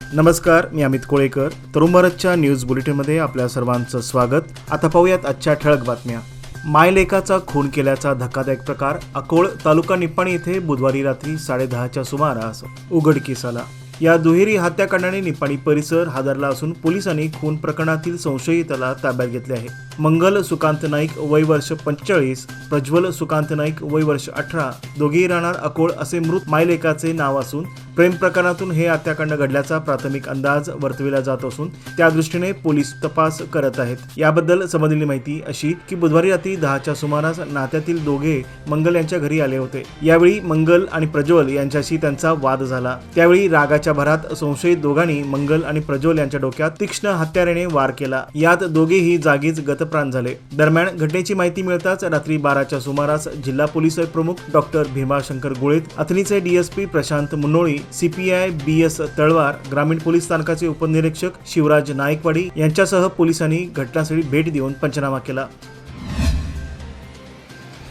नमस्कार, मी अमित कोळेकर. तरुण भारतच्या न्यूज बुलेटिनमध्ये आपल्या सर्वांचं स्वागत. आता पाहूयात आजच्या ठळक बातम्या. मायलेकाचा खून केल्याचा धक्कादायक प्रकार अकोळ तालुका निपाणी येथे बुधवारी रात्री 10:30च्या सुमारास उघडकीस आला. या दुहेरी हत्याकांडाने निपाणी परिसर हादरला असून पोलिसांनी खून प्रकरणातील संशयिताला ताब्यात घेतले आहे. मंगल सुकांत नाईक वय वर्ष 45, प्रज्वल सुकांत नाईक वय वर्ष 18, दोघेही राहणार अकोळ असे मृत मायलेकाचे नाव असून प्रेम प्रकरणातून हे हत्याकांड घडल्याचा प्राथमिक अंदाज वर्तविला जात असून त्या दृष्टीने पोलीस तपास करत आहेत. याबद्दल समजलेली माहिती अशी की बुधवारी रात्री 10च्या सुमारास नात्यातील दोघे मंगल यांच्या घरी आले होते. यावेळी मंगल आणि प्रज्वल यांच्याशी त्यांचा वाद झाला. त्यावेळी रागाच्या भरात संशयित दोघांनी मंगल आणि प्रज्वल यांच्या डोक्यात तीक्ष्ण हत्याराने वार केला. यात दोघेही जागीच गतप्राण झाले. दरम्यान घटनेची माहिती मिळताच रात्री 12च्या सुमारास जिल्हा पोलीस प्रमुख डॉक्टर भीमाशंकर गुळेत, अथणीचे DSP Prashant Munnoli, CPI BS Talwar, ग्रामीण पोलीस स्थानकाचे उपनिरीक्षक शिवराज नायकवाडी यांच्यासह पोलिसांनी घटनास्थळी भेट देऊन पंचनामा केला.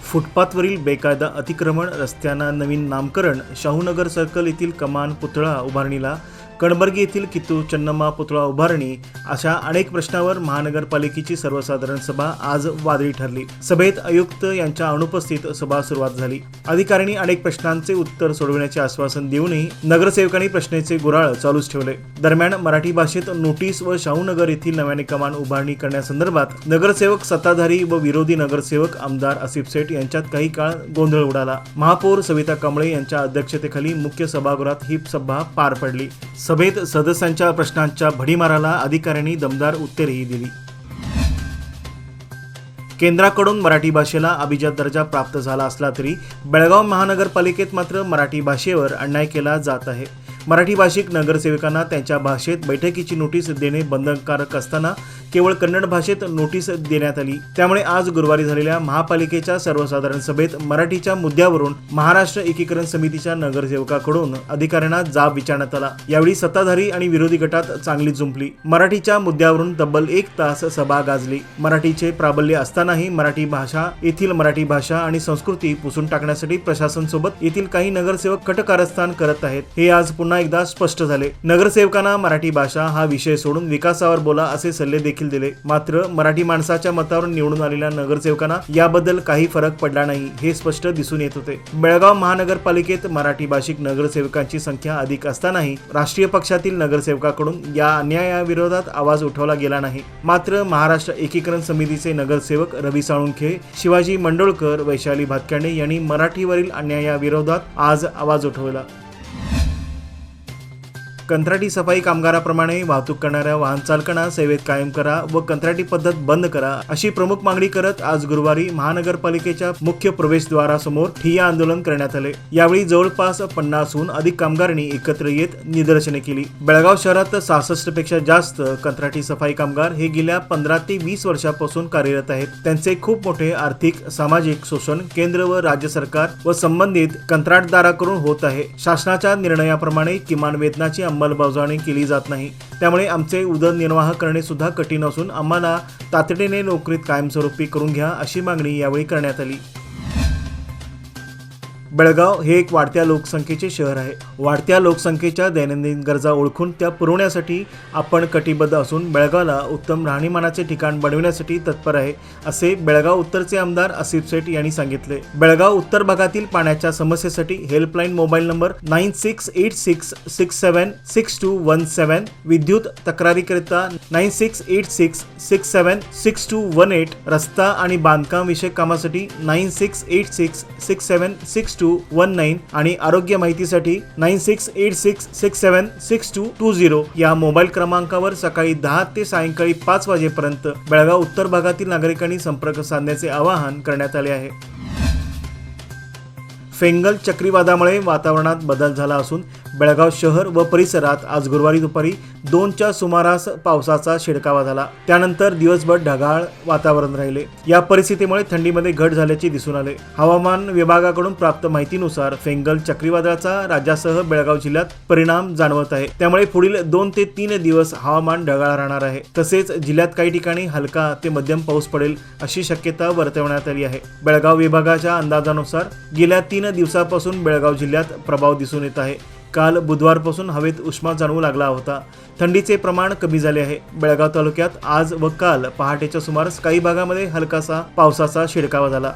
फुटपाथवरील बेकायदा अतिक्रमण, रस्त्यांना नवीन नामकरण, शाहूनगर सर्कल येथील कमान पुतळा उभारणीला, कणबर्गी येथील कित्तू चन्नम्मा पुतळा उभारणी अशा अनेक प्रश्नावर महानगरपालिकेची सर्वसाधारण सभा आज वादळी ठरली. सभेत आयुक्त यांच्या अनुपस्थित सभा सुरुवात झाली. अधिकाऱ्यांनी अनेक प्रश्नांचे उत्तर सोडवण्याचे आश्वासन देऊनही नगरसेवकांनी प्रश्नाचे गुऱ्हाळ चालूच ठेवले. दरम्यान मराठी भाषेत नोटीस व शाहूनगर येथील नव्याने कमान उभारणी करण्यासंदर्भात नगरसेवक, सत्ताधारी व विरोधी नगरसेवक आमदार आसिफ शेठ यांच्यात काही काळ गोंधळ उडाला. महापौर सविता कांबळे यांच्या अध्यक्षतेखाली मुख्य सभागृहात ही सभा पार पडली. सभेत सदस्यांच्या प्रश्नांच्या भडीमाराला अधिकाऱ्यांनी दमदार उत्तरेही दिली. केंद्राकडून मराठी भाषेला अभिजात दर्जा प्राप्त झाला असला तरी बेळगाव महानगरपालिकेत मात्र मराठी भाषेवर अन्याय केला जात आहे. मराठी भाषिक नगरसेवकांना त्यांच्या भाषेत बैठकीची नोटीस देणे बंधनकारक असताना केवळ कन्नड भाषेत नोटीस देण्यात आली. त्यामुळे आज गुरुवारी झालेल्या महापालिकेच्या सर्वसाधारण सभेत मराठीच्या मुद्द्यावरून महाराष्ट्र एकीकरण समितीच्या नगरसेवकाकडून अधिकाऱ्यांना जाब विचारण्यात आला. यावेळी सत्ताधारी आणि विरोधी गटात चांगली जुंपली. मराठीच्या मुद्द्यावरून तब्बल 1 तास सभा गाजली. मराठीचे प्राबल्य असतानाही येथील मराठी भाषा आणि संस्कृती पुसून टाकण्यासाठी प्रशासन सोबत येथील काही नगरसेवक कटकारस्थान करत आहेत, हे आज पुन्हा एकदा स्पष्ट झाले. नगरसेवकांना मराठी भाषा हा विषय सोडून विकासावर बोला असे सल्ले देखील दिले. मात्र मराठी माणसाच्या मतावरून निवडून आलेल्या नगरसेवकांना याबद्दल काही फरक पडला नाही, हे स्पष्ट दिसून येत होते. बेळगाव महानगरपालिकेत मराठी भाषिक नगरसेवकांची संख्या अधिक असतानाही राष्ट्रीय पक्षातील नगरसेवकाकडून या अन्यायाविरोधात आवाज उठवला गेला नाही. मात्र महाराष्ट्र एकीकरण समितीचे नगरसेवक रवी साळुंखे, शिवाजी मंडोळकर, वैशाली भातकांडे यांनी मराठीवरील अन्यायाविरोधात आज आवाज उठवला. कंत्राटी सफाई कामगाराप्रमाणे वाहतूक करणाऱ्या वाहन चालकांना सेवेत कायम करा व कंत्राटी पद्धत बंद करा अशी प्रमुख मागणी करत आज गुरुवारी महानगरपालिकेच्या मुख्य प्रवेशद्वारासमोर ठिय्या आंदोलन करण्यात आले. यावेळी जवळपास 50हून अधिक कामगारांनी एकत्र येत निदर्शने केली. बेळगाव शहरात 66 पेक्षा जास्त कंत्राटी सफाई कामगार हे गेल्या 15 ते 20 वर्षापासून कार्यरत आहेत. त्यांचे खूप मोठे आर्थिक सामाजिक शोषण केंद्र व राज्य सरकार व संबंधित कंत्राटदाराकडून होत आहे. शासनाच्या निर्णयाप्रमाणे किमान वेतनाची अंमलबजावणी केली जात नाही. त्यामुळे आमचे उदरनिर्वाह करणे सुद्धा कठीण असून आम्हाला तातडीने नोकरीत कायमस्वरूपी करून घ्या अशी मागणी यावेळी करण्यात आली. बेळगाव हे एक वाढत्या लोकसंख्येचे शहर आहे. वाढत्या लोकसंख्येच्या दैनंदिन गरजा ओळखून त्या पुरवण्यासाठी आपण कटिबद्ध असून बेळगावला उत्तम राहणीमानाचे ठिकाण बनविण्यासाठी तत्पर आहे, असे बेळगाव उत्तरचे आमदार आसिफ शेठ यांनी सांगितले. बेळगाव उत्तर भागातील पाण्याच्या समस्येसाठी हेल्पलाईन मोबाईल नंबर 9686676217, विद्युत तक्रारीकरिता 9686676218, रस्ता आणि बांधकाम विषयक कामासाठी 9686676219 आणि आरोग्य माहितीसाठी 9686676220 या मोबाईल क्रमांकावर सकाळी 10 ते सायंकाळी 5 वाजेपर्यंत बेळगाव उत्तर भागातील नागरिकांनी संपर्क साधण्याचे आवाहन करण्यात आले आहे. फेंगल चक्रीवादळामुळे वातावरणात बदल झाला असून बेळगाव शहर व परिसरात आज गुरुवारी दुपारी 2च्या सुमारास पावसाचा शिडकावा झाला. त्यानंतर दिवसभर ढगाळ वातावरण राहिले. या परिस्थितीमुळे थंडीमध्ये घट झाल्याचे दिसून आले. हवामान विभागाकडून प्राप्त माहितीनुसार फेंगल चक्रीवादळाचा राज्यासह बेळगाव जिल्ह्यात परिणाम जाणवत आहे. त्यामुळे पुढील 2 ते 3 दिवस हवामान ढगाळ राहणार आहे. तसेच जिल्ह्यात काही ठिकाणी हलका ते मध्यम पाऊस पडेल अशी शक्यता वर्तवण्यात आली आहे. बेळगाव विभागाच्या अंदाजानुसार गेल्या 3 दिवसापासून बेळगाव जिल्ह्यात प्रभाव दिसून येत आहे. काल बुधवारपासून हवेत उष्मा जाणवू लागला होता. थंडीचे प्रमाण कमी झाले आहे. बेळगाव तालुक्यात आज व काल पहाटेच्या सुमारास काही भागामध्ये हलकासा पावसाचा शिडकावा झाला.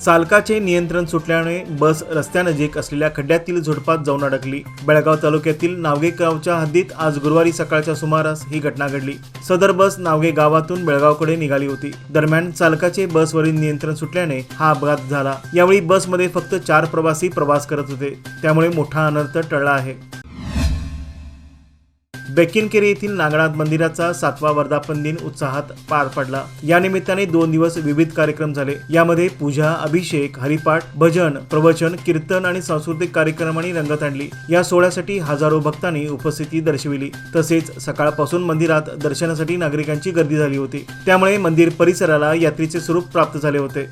चालकाचे नियंत्रण सुटल्याने बस रस्त्यानजीक असलेल्या खड्ड्यातील झुडपात जाऊन अडकली. बेळगाव तालुक्यातील नावगे गावच्या हद्दीत आज गुरुवारी सकाळच्या सुमारास ही घटना घडली. सदर बस नावगे गावातून बेळगावकडे निघाली होती. दरम्यान चालकाचे बसवरील नियंत्रण सुटल्याने हा अपघात झाला. यावेळी बसमध्ये फक्त 4 प्रवासी प्रवास करत होते. त्यामुळे मोठा अनर्थ टळला आहे. बेकिनकेरी येथील नागनाथ मंदिराचा 7वा वर्धापन दिन उत्साहात पार पडला. या निमित्ताने 2 दिवस विविध कार्यक्रम झाले. यामध्ये पूजा, अभिषेक, हरिपाठ, भजन, प्रवचन, कीर्तन आणि सांस्कृतिक कार्यक्रमांनी रंगत आणली. या सोहळ्यासाठी हजारो भक्तांनी उपस्थिती दर्शविली. तसेच सकाळपासून मंदिरात दर्शनासाठी नागरिकांची गर्दी झाली होती. त्यामुळे मंदिर परिसराला यात्रेचे स्वरूप प्राप्त झाले होते.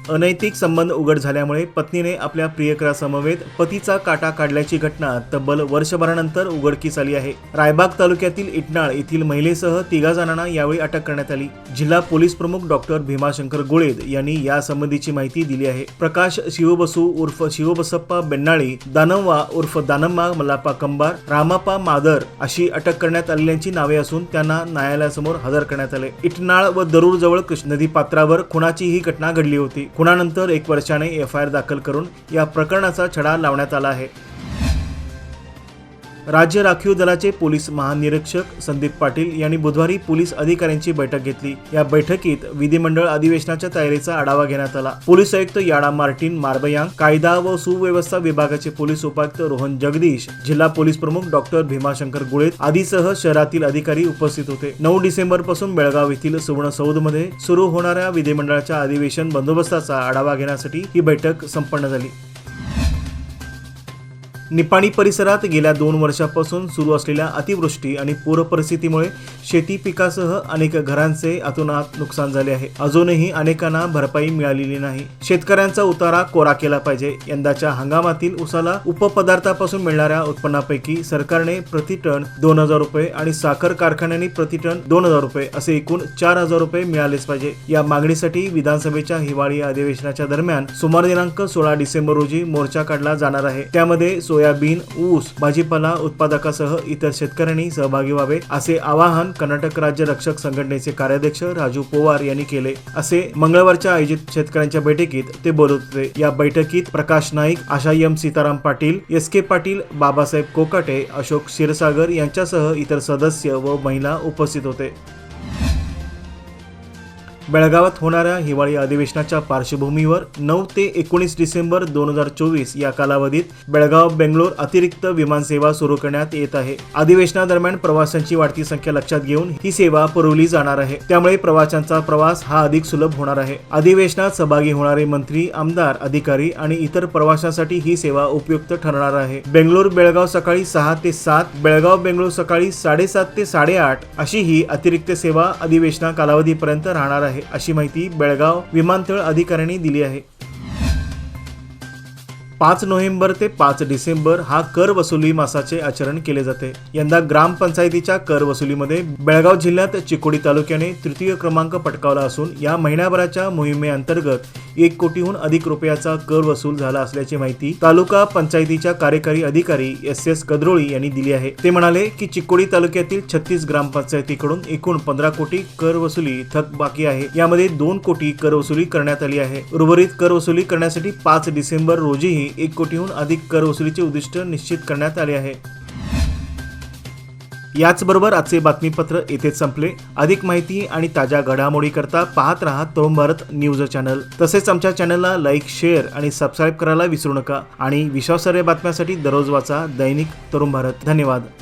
अनैतिक संबंध उघड झाल्यामुळे पत्नीने आपल्या प्रियकरासमवेत पतीचा काटा काढल्याची घटना तब्बल वर्षभरानंतर उघडकीस आली आहे. रायबाग तालुक्यातील इटनाळ येथील महिलेसह 3 जणांना यावेळी अटक करण्यात आली. जिल्हा पोलीस प्रमुख डॉक्टर भीमाशंकर गोळेद यांनी यासंबंधीची माहिती दिली आहे. प्रकाश शिवबसू उर्फ शिवबसप्पा बेन्नाळी, दानव्वा उर्फ दानम्मा मल्लाप्पा कंबार, रामाप्पा मादर अशी अटक करण्यात आलेल्यांची नावे असून त्यांना न्यायालयासमोर हजर करण्यात आले. इटनाळ व दरूर जवळ कृष्णा नदी पात्रावर खुनाची ही घटना घडली होती. खुनानंतर 1 वर्षाने FIR दाखल करून या प्रकरणाचा छडा लावण्यात आला आहे. राज्य राखीव दलाचे पोलीस महानिरीक्षक संदीप पाटील यांनी बुधवारी पोलीस अधिकाऱ्यांची बैठक घेतली. या बैठकीत विधिमंडळ अधिवेशनाच्या तयारीचा आढावा घेण्यात आला. पोलीस आयुक्त याडा मार्टिन मार्बयांग, कायदा व सुव्यवस्था विभागाचे पोलीस उपायुक्त रोहन जगदीश, जिल्हा पोलीस प्रमुख डॉक्टर भीमाशंकर गोळेद आदीसह शहरातील अधिकारी उपस्थित होते. 9 डिसेंबर पासून बेळगाव येथील सुवर्ण सौधमध्ये सुरू होणाऱ्या विधिमंडळाच्या अधिवेशन बंदोबस्ताचा आढावा घेण्यासाठी ही बैठक संपन्न झाली. निपाणी परिसरात गेल्या 2 वर्षांपासून सुरू असलेल्या अतिवृष्टी आणि पूर परिस्थितीमुळे शेती पिकासह अनेक घरांचे अतोनात नुकसान झाले आहे. अजूनही अनेकांना भरपाई मिळालेली नाही. शेतकऱ्यांचा उतारा कोरा केला पाहिजे. यंदाच्या हंगामातील उसाला उपपदार्थापासून मिळणाऱ्या उत्पन्नापैकी सरकारने प्रतिटन 2000 रुपये आणि साखर कारखान्यांनी प्रतिटन 2000 रुपये असे एकूण 4000 रुपये मिळालेच पाहिजे. या मागणीसाठी विधानसभेच्या हिवाळी अधिवेशनाच्या दरम्यान सोमवार दिनांक 16 डिसेंबर रोजी मोर्चा काढला जाणार आहे. त्यामध्ये सोयाबीन, ऊस, भाजीपाला उत्पादकासह इतर शेतकऱ्यांनी सहभागी व्हावे असे आवाहन कर्नाटक राज्य रक्षक संघटनेचे कार्याध्यक्ष राजू पवार यांनी केले. असे मंगळवारच्या आयोजित शेतकऱ्यांच्या बैठकीत ते बोलत होते. या बैठकीत प्रकाश नाईक, आशा एम सीताराम पाटील, SK पाटील, बाबासाहेब कोकाटे, अशोक क्षीरसागर यांच्यासह इतर सदस्य व महिला उपस्थित होते. बेळगावात होणाऱ्या हिवाळी अधिवेशनाच्या पार्श्वभूमीवर 9 ते 19 डिसेंबर 2024 या कालावधीत बेळगाव बेंगलोर अतिरिक्त विमानसेवा सुरू करण्यात येत आहे. अधिवेशनादरम्यान प्रवाशांची वाढती संख्या लक्षात घेऊन ही सेवा पुरवली जाणार आहे. त्यामुळे प्रवाशांचा प्रवास हा अधिक सुलभ होणार आहे. अधिवेशनात सहभागी होणारे मंत्री, आमदार, अधिकारी आणि इतर प्रवाशांसाठी ही सेवा उपयुक्त ठरणार आहे. बेंगलोर बेळगाव सकाळी 6 ते 7, बेळगाव बेंगलोर सकाळी 7:30 ते 8:30 अशी ही अतिरिक्त सेवा अधिवेशना कालावधीपर्यंत राहणार आहे, अशी माहिती बेळगाव विमानतळ अधिकाऱ्यांनी दिली आहे. 5 नोव्हेंबर ते 5 डिसेंबर हा कर वसुली मासाचे आचरण केले जाते. यंदा ग्रामपंचायतीच्या कर वसुलीमध्ये बेळगाव जिल्ह्यात चिकोडी तालुक्याने 3य क्रमांक पटकावला असून या महिन्याभराच्या मोहिमेअंतर्गत 1 कोटीहून अधिक रुपयाचा कर वसूल झाला असल्याची माहिती तालुका पंचायतीच्या कार्यकारी अधिकारी SS कद्रोळी यांनी दिली आहे. ते म्हणाले की चिकोडी तालुक्यातील 36 ग्रामपंचायतीकडून एकूण 15 कोटी कर वसुली थकबाकी आहे. यामध्ये 2 कोटी कर वसुली करण्यात आली आहे. उर्वरित कर वसुली करण्यासाठी 5 डिसेंबर रोजीही 1 कोटीहून अधिक कर वसुलीचे उद्दिष्ट निश्चित करण्यात आले आहे. याचबरोबर आजचे बातमीपत्र येथेच संपले. अधिक माहिती आणि ताज्या घडामोडी करता पाहत रहा तरुण भारत न्यूज चॅनल. तसेच आमच्या चॅनलला लाईक, शेअर आणि सबस्क्राईब करायला विसरू नका. आणि विश्वासार्ह बातम्यांसाठी दररोज वाचा दैनिक तरुण भारत. धन्यवाद.